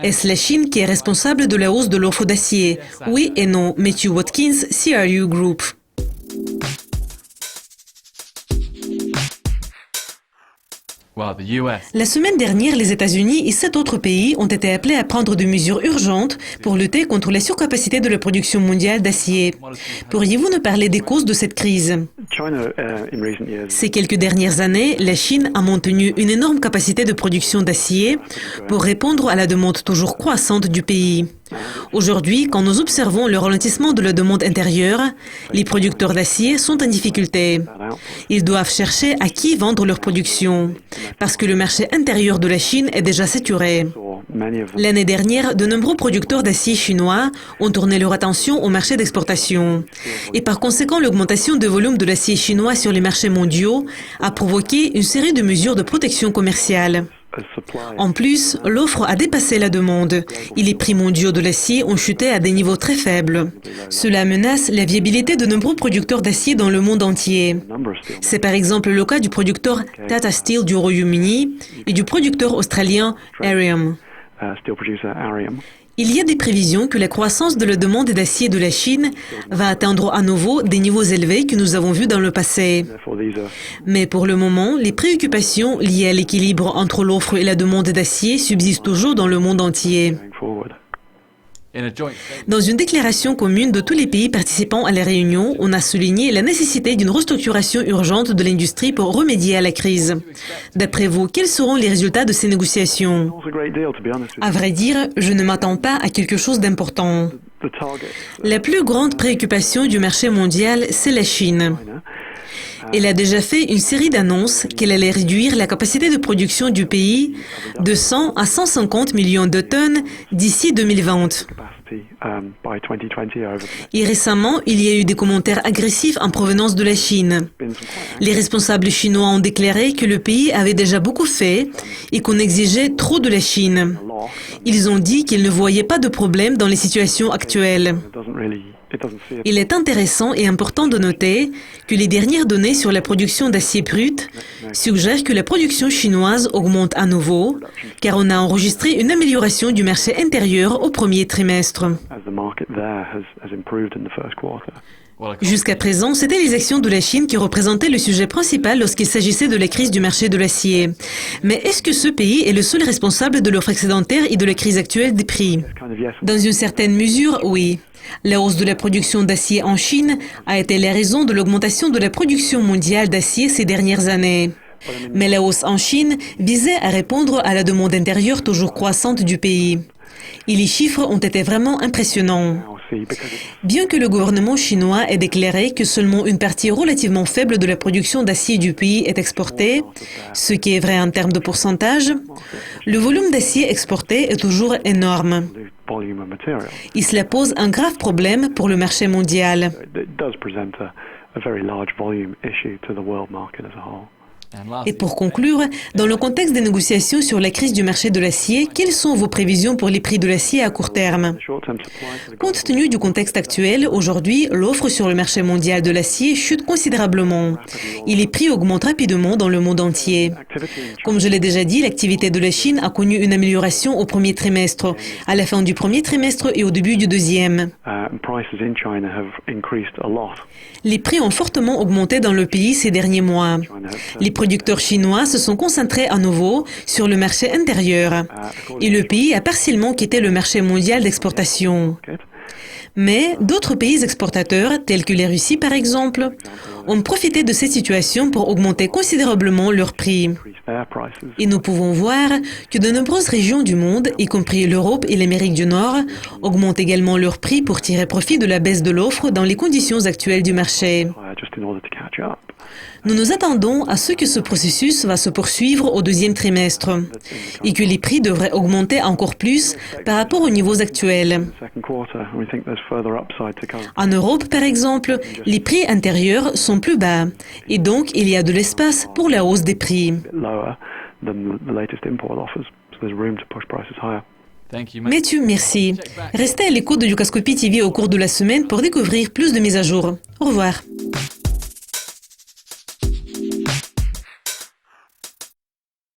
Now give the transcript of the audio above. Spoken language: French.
Est-ce la Chine qui est responsable de la hausse de l'offre d'acier? Oui et non. Matthew Watkins, CRU Group. La semaine dernière, les États-Unis et 7 autres pays ont été appelés à prendre des mesures urgentes pour lutter contre la surcapacité de la production mondiale d'acier. Pourriez-vous nous parler des causes de cette crise? Ces quelques dernières années, la Chine a maintenu une énorme capacité de production d'acier pour répondre à la demande toujours croissante du pays. Aujourd'hui, quand nous observons le ralentissement de la demande intérieure, les producteurs d'acier sont en difficulté. Ils doivent chercher à qui vendre leur production, parce que le marché intérieur de la Chine est déjà saturé. L'année dernière, de nombreux producteurs d'acier chinois ont tourné leur attention au marché d'exportation. Et par conséquent, l'augmentation de volume de l'acier chinois sur les marchés mondiaux a provoqué une série de mesures de protection commerciale. En plus, l'offre a dépassé la demande et les prix mondiaux de l'acier ont chuté à des niveaux très faibles. Cela menace la viabilité de nombreux producteurs d'acier dans le monde entier. C'est par exemple le cas du producteur Tata Steel du Royaume-Uni et du producteur australien Arium. Il y a des prévisions que la croissance de la demande d'acier de la Chine va atteindre à nouveau des niveaux élevés que nous avons vus dans le passé. Mais pour le moment, les préoccupations liées à l'équilibre entre l'offre et la demande d'acier subsistent toujours dans le monde entier. Dans une déclaration commune de tous les pays participants à la réunion, on a souligné la nécessité d'une restructuration urgente de l'industrie pour remédier à la crise. D'après vous, quels seront les résultats de ces négociations? À vrai dire, je ne m'attends pas à quelque chose d'important. La plus grande préoccupation du marché mondial, c'est la Chine. Elle a déjà fait une série d'annonces qu'elle allait réduire la capacité de production du pays de 100 à 150 millions de tonnes d'ici 2020. Et récemment, il y a eu des commentaires agressifs en provenance de la Chine. Les responsables chinois ont déclaré que le pays avait déjà beaucoup fait et qu'on exigeait trop de la Chine. Ils ont dit qu'ils ne voyaient pas de problème dans les situations actuelles. Il est intéressant et important de noter que les dernières données sur la production d'acier brut suggèrent que la production chinoise augmente à nouveau, car on a enregistré une amélioration du marché intérieur au premier trimestre. Jusqu'à présent, c'était les actions de la Chine qui représentaient le sujet principal lorsqu'il s'agissait de la crise du marché de l'acier. Mais est-ce que ce pays est le seul responsable de l'offre excédentaire et de la crise actuelle des prix? Dans une certaine mesure, oui. La hausse de la production d'acier en Chine a été la raison de l'augmentation de la production mondiale d'acier ces dernières années. Mais la hausse en Chine visait à répondre à la demande intérieure toujours croissante du pays. Et les chiffres ont été vraiment impressionnants. Bien que le gouvernement chinois ait déclaré que seulement une partie relativement faible de la production d'acier du pays est exportée, ce qui est vrai en termes de pourcentage, le volume d'acier exporté est toujours énorme. Et cela pose un grave problème pour le marché mondial. Et pour conclure, dans le contexte des négociations sur la crise du marché de l'acier, quelles sont vos prévisions pour les prix de l'acier à court terme? Compte tenu du contexte actuel, aujourd'hui, l'offre sur le marché mondial de l'acier chute considérablement et les prix augmentent rapidement dans le monde entier. Comme je l'ai déjà dit, l'activité de la Chine a connu une amélioration au premier trimestre, à la fin du premier trimestre et au début du deuxième. Les prix ont fortement augmenté dans le pays ces derniers mois. Les producteurs chinois se sont concentrés à nouveau sur le marché intérieur et le pays a partiellement quitté le marché mondial d'exportation. Mais d'autres pays exportateurs, tels que la Russie par exemple, ont profité de cette situation pour augmenter considérablement leurs prix. Et nous pouvons voir que de nombreuses régions du monde, y compris l'Europe et l'Amérique du Nord, augmentent également leurs prix pour tirer profit de la baisse de l'offre dans les conditions actuelles du marché. Nous nous attendons à ce que ce processus va se poursuivre au deuxième trimestre et que les prix devraient augmenter encore plus par rapport aux niveaux actuels. En Europe, par exemple, les prix intérieurs sont plus bas et donc il y a de l'espace pour la hausse des prix. Matthew, merci. Restez à l'écoute de Dukascopy TV au cours de la semaine pour découvrir plus de mises à jour. Au revoir.